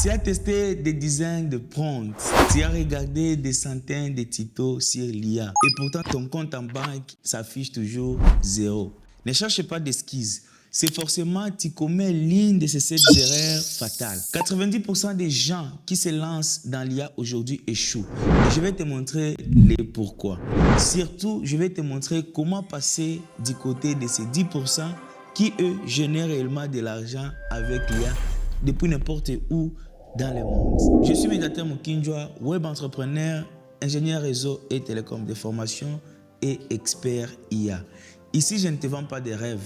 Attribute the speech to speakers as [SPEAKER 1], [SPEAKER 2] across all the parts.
[SPEAKER 1] Tu as testé des dizaines de prompts, tu as regardé des centaines de tutos sur l'IA et pourtant ton compte en banque s'affiche toujours 0. Ne cherche pas d'esquisse. C'est forcément tu commets l'une de ces 7 erreurs fatales. 90% des gens qui se lancent dans l'IA aujourd'hui échouent. Et je vais te montrer les pourquoi. Surtout, je vais te montrer comment passer du côté de ces 10% qui, eux, génèrent réellement de l'argent avec l'IA depuis n'importe où dans le monde. Je suis Médiateur Mukinjwa, web entrepreneur, ingénieur réseau et télécom de formation et expert IA. Ici, je ne te vends pas des rêves.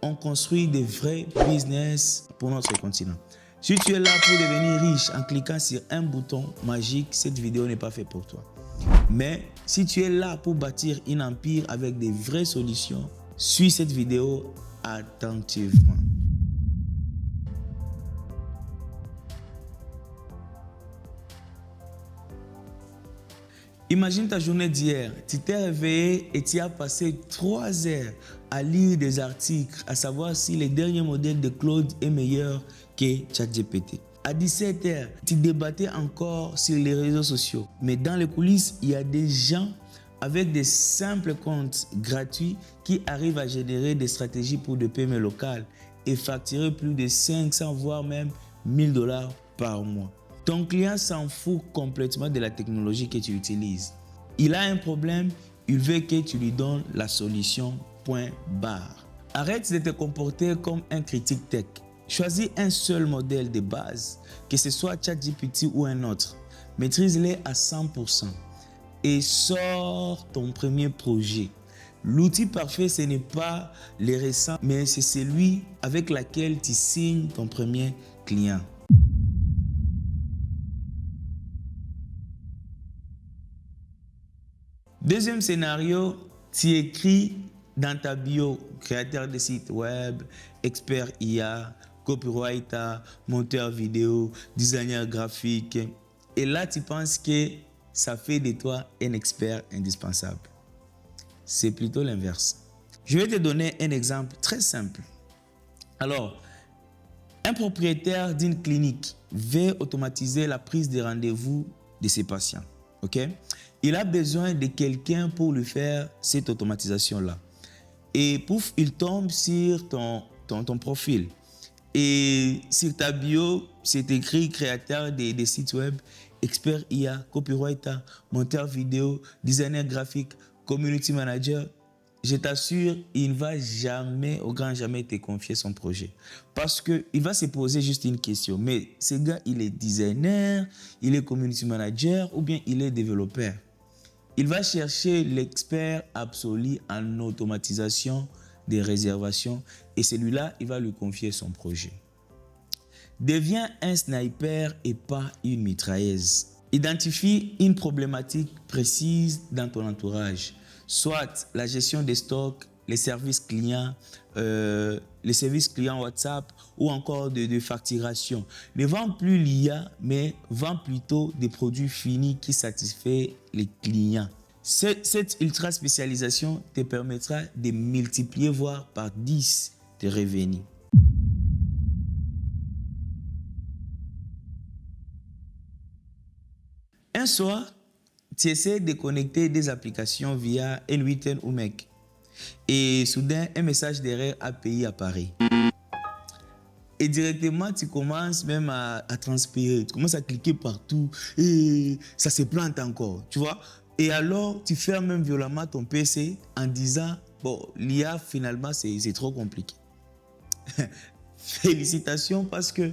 [SPEAKER 1] On construit des vrais business pour notre continent. Si tu es là pour devenir riche en cliquant sur un bouton magique, cette vidéo n'est pas faite pour toi. Mais si tu es là pour bâtir un empire avec des vraies solutions, suis cette vidéo attentivement. Imagine ta journée d'hier, tu t'es réveillé et tu as passé 3 heures à lire des articles, à savoir si le dernier modèle de Claude est meilleur que ChatGPT. À 17 heures, tu débattais encore sur les réseaux sociaux. Mais dans les coulisses, il y a des gens avec des simples comptes gratuits qui arrivent à générer des stratégies pour des PME locales et facturer plus de 500 voire même 1000 $ par mois. Ton client s'en fout complètement de la technologie que tu utilises. Il a un problème, il veut que tu lui donnes la solution, point barre. Arrête de te comporter comme un critique tech. Choisis un seul modèle de base, que ce soit ChatGPT ou un autre. Maîtrise-les à 100% et sors ton premier projet. L'outil parfait, ce n'est pas les récents, mais c'est celui avec lequel tu signes ton premier client. Deuxième scénario, tu écris dans ta bio, créateur de site web, expert IA, copywriter, monteur vidéo, designer graphique. Et là, tu penses que ça fait de toi un expert indispensable. C'est plutôt l'inverse. Je vais te donner un exemple très simple. Alors, un propriétaire d'une clinique veut automatiser la prise de rendez-vous de ses patients. Okay? Il a besoin de quelqu'un pour lui faire cette automatisation-là. Et pouf, il tombe sur ton profil. Et sur ta bio, c'est écrit créateur des sites web, expert IA, copywriter, monteur vidéo, designer graphique, community manager. Je t'assure, il ne va jamais, au grand jamais, te confier son projet. Parce qu'il va se poser juste une question. Mais ce gars, il est designer, il est community manager ou bien il est développeur. Il va chercher l'expert absolu en automatisation des réservations et celui-là, il va lui confier son projet. Deviens un sniper et pas une mitrailleuse. Identifie une problématique précise dans ton entourage, soit la gestion des stocks, les services clients WhatsApp ou encore de facturation. Ne vends plus l'IA, mais vends plutôt des produits finis qui satisfont les clients. Cette ultra spécialisation te permettra de multiplier, voire par 10 tes revenus. Un soir, tu essaies de connecter des applications via N8N ou MEC. Et soudain, un message d'erreur API apparaît. Et directement, tu commences même à transpirer. Tu commences à cliquer partout et ça se plante encore, tu vois. Et alors, tu fermes même violemment ton PC en disant, bon, l'IA, finalement, c'est trop compliqué. Félicitations parce que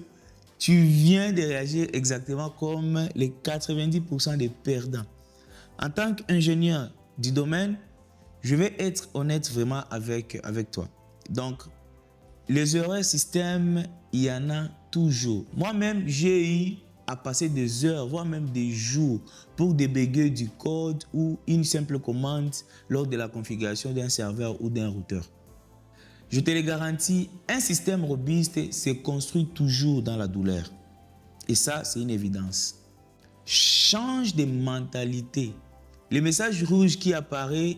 [SPEAKER 1] tu viens de réagir exactement comme les 90% des perdants. En tant qu'ingénieur du domaine, je vais être honnête vraiment avec toi. Donc, les erreurs système, il y en a toujours. Moi-même, j'ai eu à passer des heures, voire même des jours pour débugger du code ou une simple commande lors de la configuration d'un serveur ou d'un routeur. Je te le garantis, un système robuste se construit toujours dans la douleur. Et ça, c'est une évidence. Change de mentalité. Le message rouge qui apparaît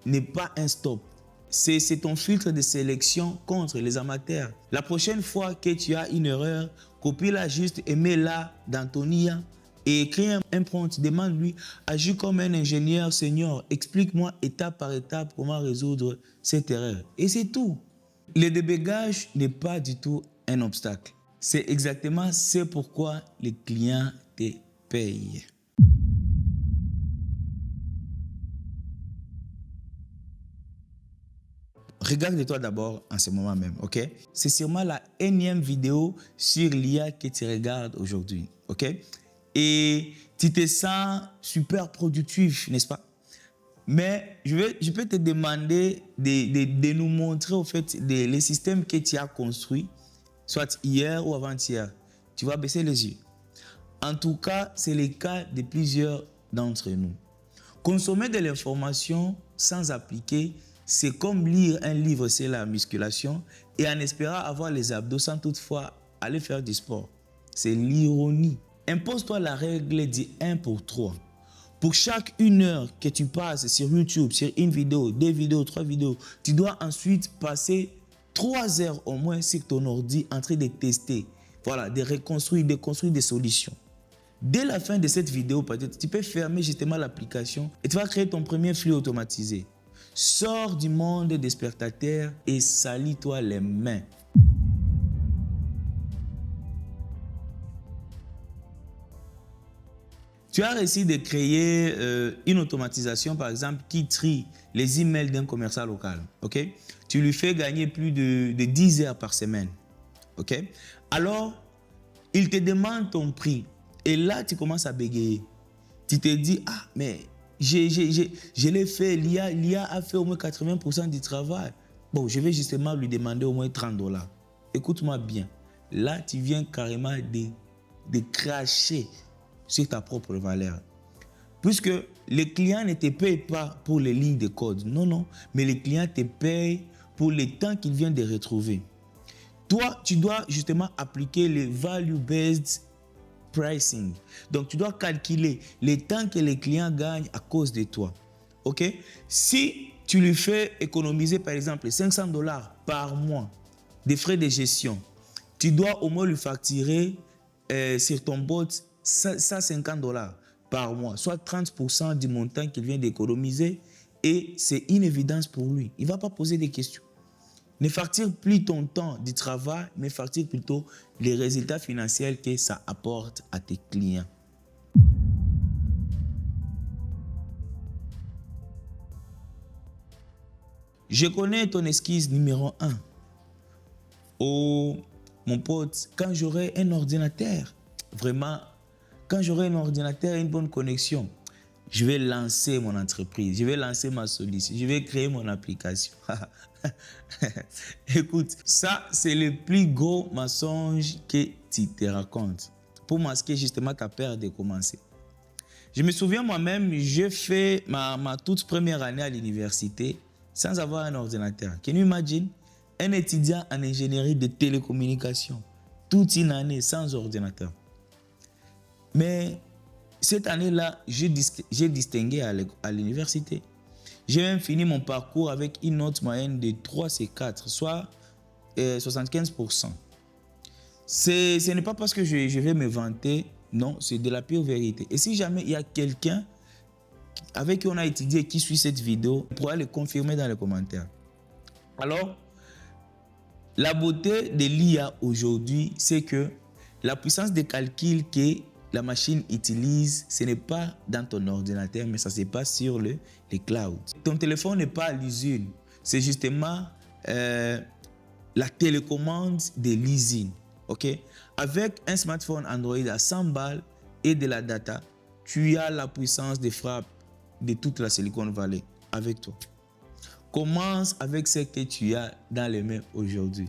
[SPEAKER 1] n'est pas un stop, C'est ton filtre de sélection contre les amateurs. La prochaine fois que tu as une erreur, copie-la juste et mets-la dans ton IA et crée un prompt. Demande-lui, agis comme un ingénieur senior. Explique-moi étape par étape comment résoudre cette erreur. Et c'est tout. Le débugage n'est pas du tout un obstacle. C'est exactement ce pourquoi les clients te payent. Regarde-toi d'abord en ce moment même, ok? C'est sûrement la énième vidéo sur l'IA que tu regardes aujourd'hui, ok? Et tu te sens super productif, n'est-ce pas? Mais je peux te demander de nous montrer au fait les systèmes que tu as construits, soit hier ou avant-hier. Tu vas baisser les yeux. En tout cas, c'est le cas de plusieurs d'entre nous. Consommer de l'information sans appliquer, c'est comme lire un livre sur la musculation et en espérant avoir les abdos sans toutefois aller faire du sport. C'est l'ironie. Impose-toi la règle du 1 pour 3. Pour chaque 1 heure que tu passes sur YouTube, sur une vidéo, 2 vidéos, 3 vidéos, tu dois ensuite passer 3 heures au moins sur ton ordi en train de tester, voilà, de reconstruire, de construire des solutions. Dès la fin de cette vidéo, peut-être, tu peux fermer justement l'application et tu vas créer ton premier flux automatisé. Sors du monde des spectateurs et salis-toi les mains. Tu as réussi de créer une automatisation, par exemple, qui trie les emails d'un commerçant local. Okay? Tu lui fais gagner plus de 10 heures par semaine. Okay? Alors, il te demande ton prix. Et là, tu commences à bégayer. Tu te dis, ah, mais je l'ai fait, l'IA a fait au moins 80% du travail. Bon, je vais justement lui demander au moins 30 $. Écoute-moi bien. Là, tu viens carrément de cracher sur ta propre valeur. Puisque les clients ne te payent pas pour les lignes de code. Non, non. Mais les clients te payent pour le temps qu'ils viennent de retrouver. Toi, tu dois justement appliquer le value-based pricing. Donc, tu dois calculer les temps que les clients gagnent à cause de toi. OK? Si tu lui fais économiser, par exemple, 500 $ par mois des frais de gestion, tu dois au moins lui facturer sur ton bot 150 $ par mois, soit 30% du montant qu'il vient d'économiser. Et c'est une évidence pour lui. Il ne va pas poser des questions. Ne facture plus ton temps du travail, mais facture plutôt les résultats financiers que ça apporte à tes clients. Je connais ton esquisse numéro 1. Oh, mon pote, quand j'aurai un ordinateur, vraiment, quand j'aurai un ordinateur et une bonne connexion, je vais lancer mon entreprise, je vais lancer ma solution, je vais créer mon application. Écoute, ça, c'est le plus gros mensonge que tu te racontes pour masquer justement ta peur de commencer. Je me souviens moi-même, j'ai fait ma toute première année à l'université sans avoir un ordinateur. Can you imagine? Un étudiant en ingénierie de télécommunications, toute une année sans ordinateur. Mais cette année-là, j'ai distingué à l'université. J'ai même fini mon parcours avec une note moyenne de 3C4, soit 75%. Ce n'est pas parce que je vais me vanter, non, c'est de la pure vérité. Et si jamais il y a quelqu'un avec qui on a étudié qui suit cette vidéo, on pourra le confirmer dans les commentaires. Alors, la beauté de l'IA aujourd'hui, c'est que la puissance de calcul que la machine utilise, ce n'est pas dans ton ordinateur, mais ça se passe sur les clouds. Ton téléphone n'est pas à l'usine, c'est justement la télécommande de l'usine. Okay? Avec un smartphone Android à 100 balles et de la data, tu as la puissance de frappe de toute la Silicon Valley avec toi. Commence avec ce que tu as dans les mains aujourd'hui.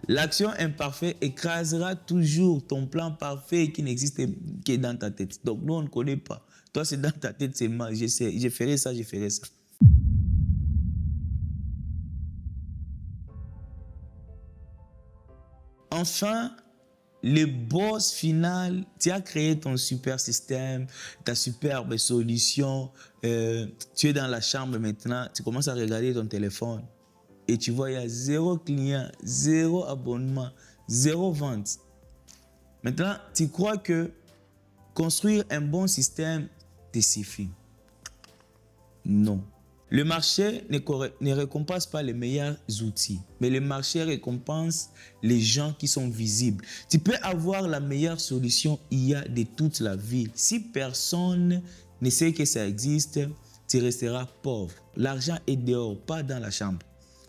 [SPEAKER 1] L'action imparfaite écrasera toujours ton plan parfait qui n'existe que dans ta tête. Donc, nous, on ne connaît pas. Toi, c'est dans ta tête seulement. Je ferai ça, je ferai ça. Enfin, le boss final, tu as créé ton super système, ta superbe solution. Tu es dans la chambre maintenant, tu commences à regarder ton téléphone. et tu vois, il y a 0 client, 0 abonnement, 0 vente. Maintenant, tu crois que construire un bon système te suffit? Non. Le marché ne récompense pas les meilleurs outils, mais le marché récompense les gens qui sont visibles. Tu peux avoir la meilleure solution IA de toute la ville. Si personne ne sait que ça existe, tu resteras pauvre. L'argent est dehors, pas dans la chambre.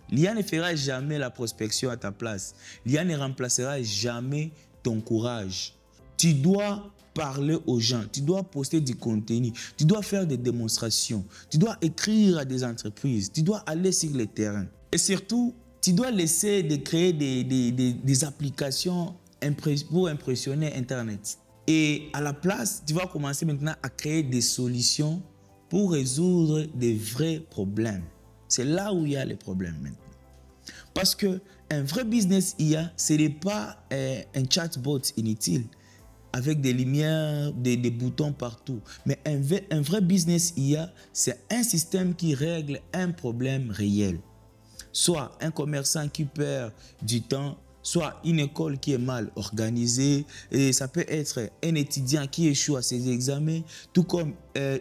[SPEAKER 1] L'IA ne fera jamais la prospection à ta place. L'IA ne remplacera jamais ton courage. Tu dois parler aux gens, tu dois poster du contenu, tu dois faire des démonstrations, tu dois écrire à des entreprises, tu dois aller sur le terrain. Et surtout, tu dois laisser de créer des applications pour impressionner Internet. Et à la place, tu vas commencer maintenant à créer des solutions pour résoudre des vrais problèmes. C'est là où il y a les problèmes maintenant. Parce qu'un vrai business IA, ce n'est pas un chatbot inutile avec des lumières, des boutons partout. Mais un vrai business IA, c'est un système qui règle un problème réel. Soit un commerçant qui perd du temps, soit une école qui est mal organisée, et ça peut être un étudiant qui échoue à ses examens, tout comme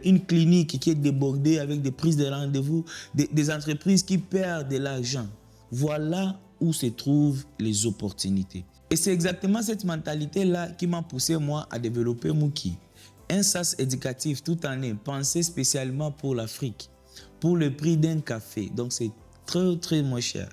[SPEAKER 1] une clinique qui est débordée avec des prises de rendez-vous, des entreprises qui perdent de l'argent. Voilà où se trouvent les opportunités. Et c'est exactement cette mentalité-là qui m'a poussé moi à développer Mookie. Un SaaS éducatif toute année pensé spécialement pour l'Afrique, pour le prix d'un café. Donc c'est très moins cher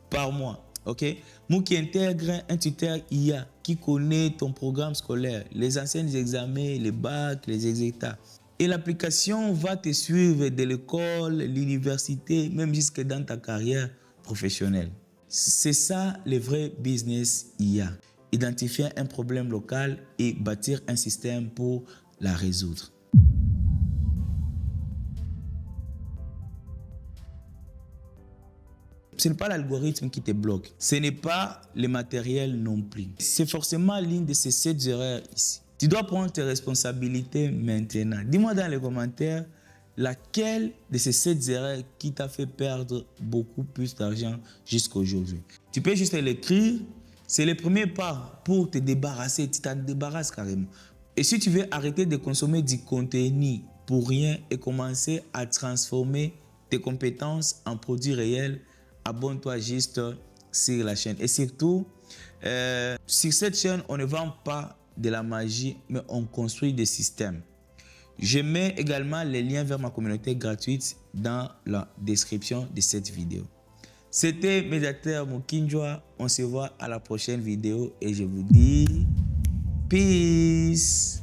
[SPEAKER 1] par mois. Ok, Mookie intègre un tuteur IA qui connaît ton programme scolaire, les anciens examens, les bacs, les exétats. Et l'application va te suivre de l'école, l'université, même jusque dans ta carrière professionnelle. C'est ça le vrai business IA. Identifier un problème local et bâtir un système pour la résoudre. Ce n'est pas l'algorithme qui te bloque. Ce n'est pas le matériel non plus. C'est forcément l'une de ces 7 erreurs ici. Tu dois prendre tes responsabilités maintenant. Dis-moi dans les commentaires laquelle de ces 7 erreurs qui t'a fait perdre beaucoup plus d'argent jusqu'à aujourd'hui. Tu peux juste l'écrire. C'est le premier pas pour te débarrasser. Tu t'en débarrasses carrément. Et si tu veux arrêter de consommer du contenu pour rien et commencer à transformer tes compétences en produits réels, abonne-toi juste sur la chaîne. Et surtout, sur cette chaîne, on ne vend pas de la magie, mais on construit des systèmes. Je mets également les liens vers ma communauté gratuite dans la description de cette vidéo. C'était Médiateur Mukinjwa. On se voit à la prochaine vidéo et je vous dis peace.